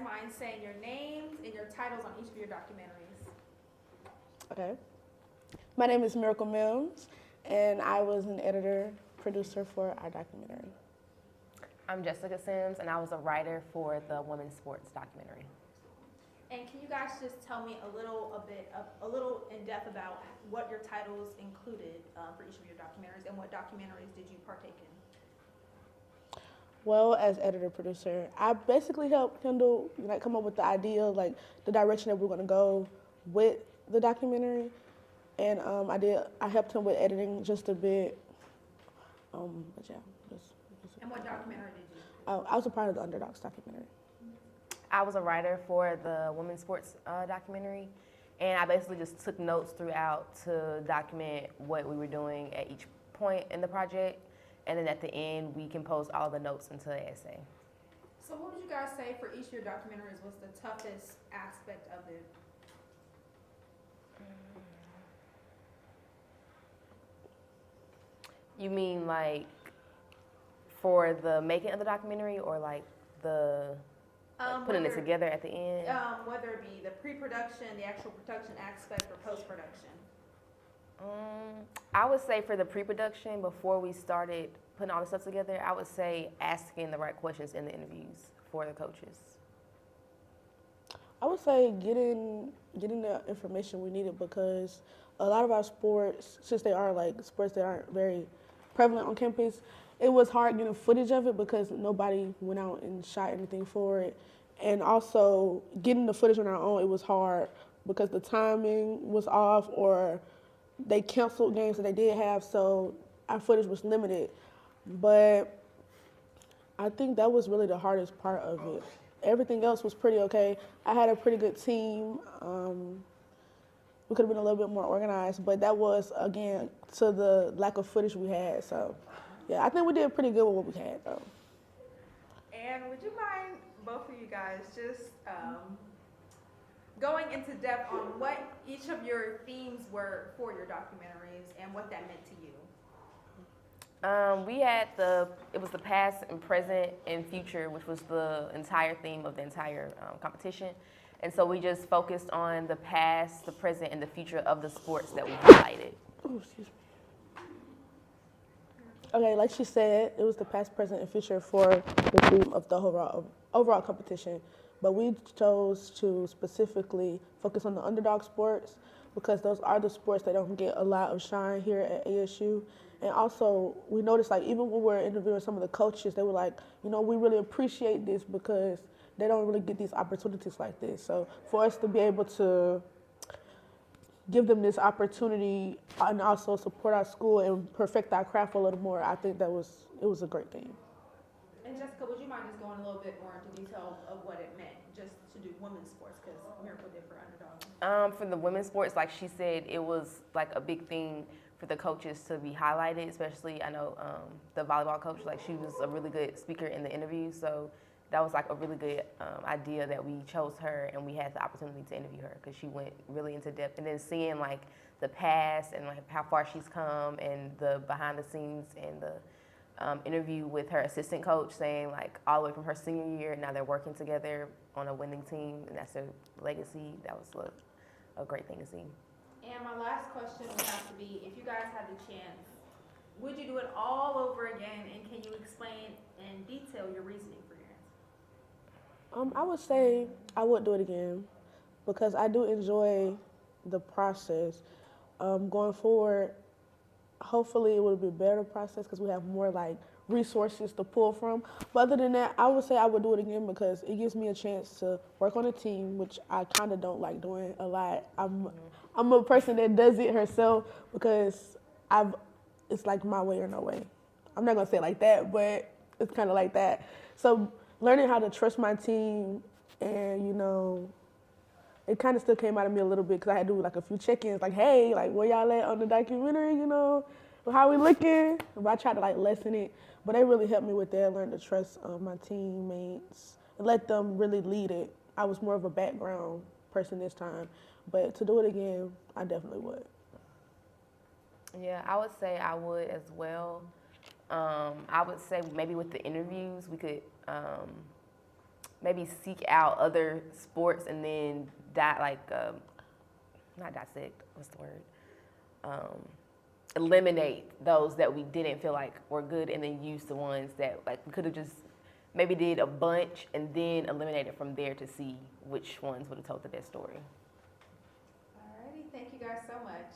mind saying your names and your titles on each of your documentaries? Okay. My name is Miracle Mills, and I was an editor, producer for our documentary. I'm Jessica Sims, and I was a writer for the women's sports documentary. And can you guys just tell me a little in depth about what your titles included for each of your documentaries, and what documentaries did you partake in? Well, as editor producer, I basically helped Kendall come up with the idea, like the direction that we're going to go with the documentary, and I helped him with editing just a bit. But yeah, And what documentary did you? I was a part of the Underdogs documentary. I was a writer for the women's sports documentary, and I basically just took notes throughout to document what we were doing at each point in the project, and then at the end, we composed all the notes into an essay. So what would you guys say for each of your documentaries was the toughest aspect of it? You mean like for the making of the documentary, or like the putting it together at the end? Whether it be the pre-production, the actual production aspect, or post-production. I would say for the pre-production, before we started putting all the stuff together, I would say asking the right questions in the interviews for the coaches. I would say getting the information we needed, because a lot of our sports, since they are like sports that aren't very prevalent on campus, it was hard getting footage of it because nobody went out and shot anything for it. And also getting the footage on our own, it was hard because the timing was off, or they canceled games that they did have, so our footage was limited. But I think that was really the hardest part of it. Everything else was pretty okay. I had a pretty good team. We could have been a little bit more organized, but that was, again, to the lack of footage we had. So, yeah, I think we did pretty good with what we had, though. And would you mind, both of you guys, just going into depth on what each of your themes were for your documentaries and what that meant to you? We had it was the past and present and future, which was the entire theme of the entire competition. And so we just focused on the past, the present, and the future of the sports that we highlighted. Ooh, excuse me. Okay, like she said, it was the past, present, and future for the theme of the overall competition. But we chose to specifically focus on the underdog sports because those are the sports that don't get a lot of shine here at ASU. And also, we noticed, like, even when we were interviewing some of the coaches, they were like, we really appreciate this because they don't really get these opportunities like this. So for us to be able to give them this opportunity and also support our school and perfect our craft a little more, I think it was a great thing. And Jessica, would you mind just going a little bit more into detail of what it meant just to do women's sports, because Miracle did for Underdog? For the women's sports, like she said, it was like a big thing for the coaches to be highlighted, especially I know the volleyball coach, like she was a really good speaker in the interview, so that was like a really good idea that we chose her and we had the opportunity to interview her because she went really into depth. And then seeing like the past and like how far she's come and the behind the scenes and the interview with her assistant coach saying like all the way from her senior year, now they're working together on a winning team and that's their legacy. That was a great thing to see. And my last question would have to be, if you guys had the chance, would you do it all over again, and can you explain in detail your reasoning for your answer? I would say I would do it again because I do enjoy the process. Going forward, hopefully it will be a better process because we have more like resources to pull from. But other than that, I would say I would do it again because it gives me a chance to work on a team, which I kind of don't like doing a lot. I'm a person that does it herself because it's like my way or no way. I'm not gonna say it like that, but it's kind of like that. So learning how to trust my team, and it kind of still came out of me a little bit because I had to do like a few check-ins, like, hey, like where y'all at on the documentary, how we looking? But I tried to like lessen it, but they really helped me with that. Learn to trust my teammates and let them really lead it. I was more of a background person this time, but to do it again, I definitely would. Yeah, I would say I would as well. I would say maybe with the interviews, we could maybe seek out other sports and then not dissect, what's the word? Eliminate those that we didn't feel like were good and then use the ones that like we could have just maybe did a bunch and then eliminated from there to see which ones would have told the best story. Alrighty, thank you guys so much.